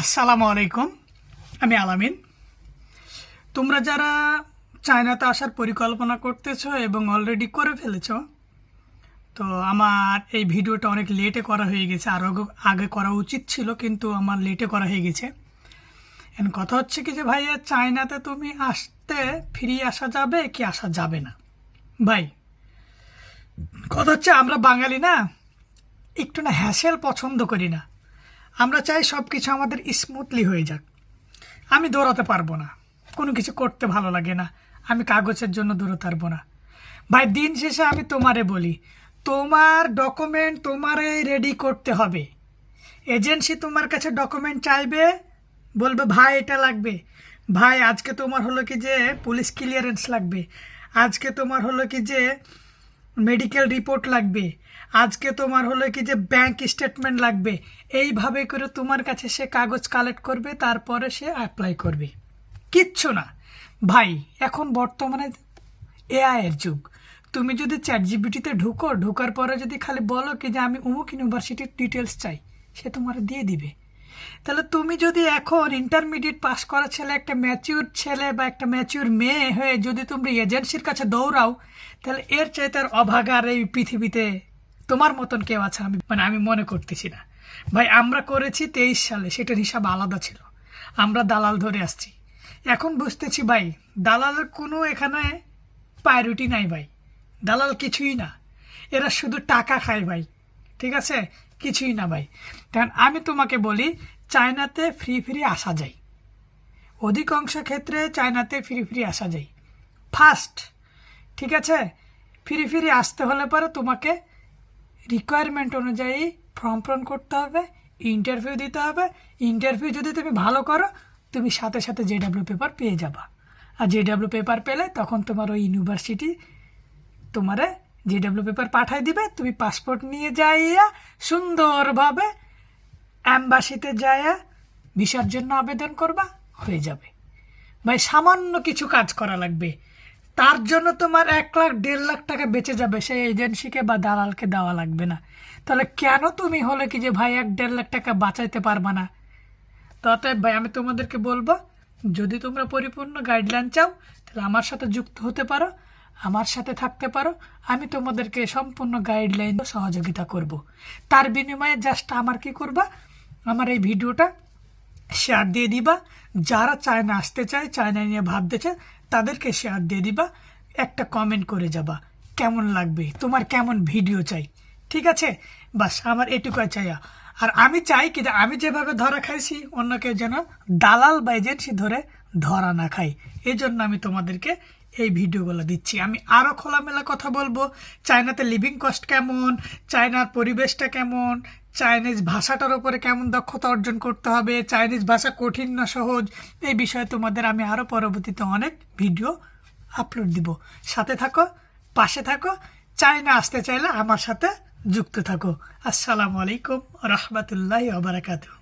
আসসালামু আলাইকুম, আমি আলামিন। তোমরা যারা চায়নাতে আসার পরিকল্পনা করতেছো এবং অলরেডি করে ফেলেছো, তো আমার এই ভিডিওটা অনেক লেটে করা হয়ে গেছে। আরও আগে করা উচিত ছিল, কিন্তু আমার লেটে করা হয়ে গেছে। এখন কথা হচ্ছে কি যে ভাইয়া, চায়নাতে তুমি আসতে ফিরে আসা যাবে কি আসা যাবে না? ভাই, কথা হচ্ছে আমরা বাঙালি না, একটু না হ্যাসেল পছন্দ করি না। আমরা চাই সব কিছু আমাদের স্মুথলি হয়ে যাক। আমি দৌড়াতে পারবো না, কোনো কিছু করতে ভালো লাগে না, আমি কাগজের জন্য দৌড়াতে পারবো না। ভাই, দিন শেষে আমি তোমারে বলি, তোমার ডকুমেন্ট তোমারে রেডি করতে হবে। এজেন্সি তোমার কাছে ডকুমেন্ট চাইবে, বলবে ভাই এটা লাগবে, ভাই আজকে তোমার হলো কি যে পুলিশ ক্লিয়ারেন্স লাগবে, আজকে তোমার হলো কি যে মেডিকেল রিপোর্ট লাগবে, আজকে তোমার হলো কি যে ব্যাংক স্টেটমেন্ট লাগবে। এইভাবে করে তোমার কাছে সে কাগজ কালেক্ট করবে, তারপরে সে অ্যাপ্লাই করবে। কিচ্ছু না ভাই, এখন বর্তমানে এআই এর যুগ। তুমি যদি চ্যাটজিপিটিতে ঢোকার পরে যদি খালি বলো কি যে আমি অমুক ইউনিভার্সিটির ডিটেলস চাই, সে তোমার দিয়ে দিবে। তাহলে তুমি যদি এখন ইন্টারমিডিয়েট পাস করা ছেলে, একটা ম্যাচিউর ছেলে বা একটা ম্যাচিউর মেয়ে হয়ে যদি তুমি এজেন্সির কাছে দৌড়াও, তাহলে এর চাইতে আর অভাগার এই পৃথিবীতে তোমার মতন কেউ আছে আমি মনে করতেছি না। ভাই, আমরা করেছি 23 সালে, সেটার হিসাব আলাদা ছিল। আমরা দালাল ধরে আসছি। এখন বুঝতেছি ভাই, দালালের কোনো এখানে প্রায়োরিটি নাই ভাই। দালাল কিছুই না, এরা শুধু টাকা খায় ভাই। ঠিক আছে, কিছুই না ভাই। কারণ আমি তোমাকে বলি, চায়নাতে ফ্রি আসা যায়। অধিকাংশ ক্ষেত্রে চায়নাতে ফ্রি আসা যায় ফার্স্ট। ঠিক আছে, ফ্রি আসতে হলে পরে তোমাকে রিকোয়ারমেন্ট অনুযায়ী ফর্ম পূরণ করতে হবে, ইন্টারভিউ দিতে হবে। ইন্টারভিউ যদি তুমি ভালো করো, তুমি সাথে সাথে জেডাব্লিউ পেপার পেয়ে যাবা। আর জেডাব্লিউ পেপার পেলে তখন তোমার ওই ইউনিভার্সিটি তোমারে জেডাব্লিউ পেপার পাঠাই দিবে। তুমি পাসপোর্ট নিয়ে যাইয়া সুন্দরভাবে অ্যাম্বাসিতে যাইয়া ভিসার জন্য আবেদন করবা, হয়ে যাবে। ভাই, সামান্য কিছু কাজ করা লাগবে, তার জন্য তোমার 1 লাখ 1.5 লাখ টাকা বেঁচে যাবে। সেই এজেন্সিকে বা দালালকে দেওয়া লাগবে না। তাহলে কেন তুমি হলে কি যে ভাই 1-1.5 লাখ টাকা বাঁচাইতে পারবা না? তো অতএব ভাই, আমি তোমাদেরকে বলবো, যদি তোমরা পরিপূর্ণ গাইডলাইন চাও, তাহলে আমার সাথে যুক্ত হতে পারো, আমার সাথে থাকতে পারো। আমি তোমাদেরকে সম্পূর্ণ গাইডলাইন সহযোগিতা করব। তার বিনিময়ে জাস্ট আমার কি করবা, আমার এই ভিডিওটা শেয়ার দিয়ে দিবা। যারা চায়না আসতে চায়, চায়না নিয়ে ভাবতে চায়, তাদেরকে শেয়ার দিয়ে দিবা। একটা কমেন্ট করে যাবা কেমন লাগবে, তোমার কেমন ভিডিও চাই। ঠিক আছে, বাস আমার এটুকু চাইয়া। আর আমি চাই কি, আমি যেভাবে ধরা খাইছি, অন্য কেউ যেন দালাল বা এজেন্সি ধরে ধরা না খাই। এই জন্য আমি তোমাদেরকে এই ভিডিওগুলো দিচ্ছি। আমি আরও খোলামেলা কথা বলবো, চায়নাতে লিভিং কস্ট কেমন, চায়নার পরিবেশটা কেমন, চাইনিজ ভাষাটার উপরে কেমন দক্ষতা অর্জন করতে হবে, চাইনিজ ভাষা কঠিন না সহজ, এই বিষয়ে তোমাদের আমি আরও পরবর্তীতে অনেক ভিডিও আপলোড দিব। সাথে থাকো, পাশে থাকো। চায়না আসতে চাইলে আমার সাথে যুক্ত থাকো। আসসালামু আলাইকুম রহমতুল্লাহি ওয়া বারাকাতুহু।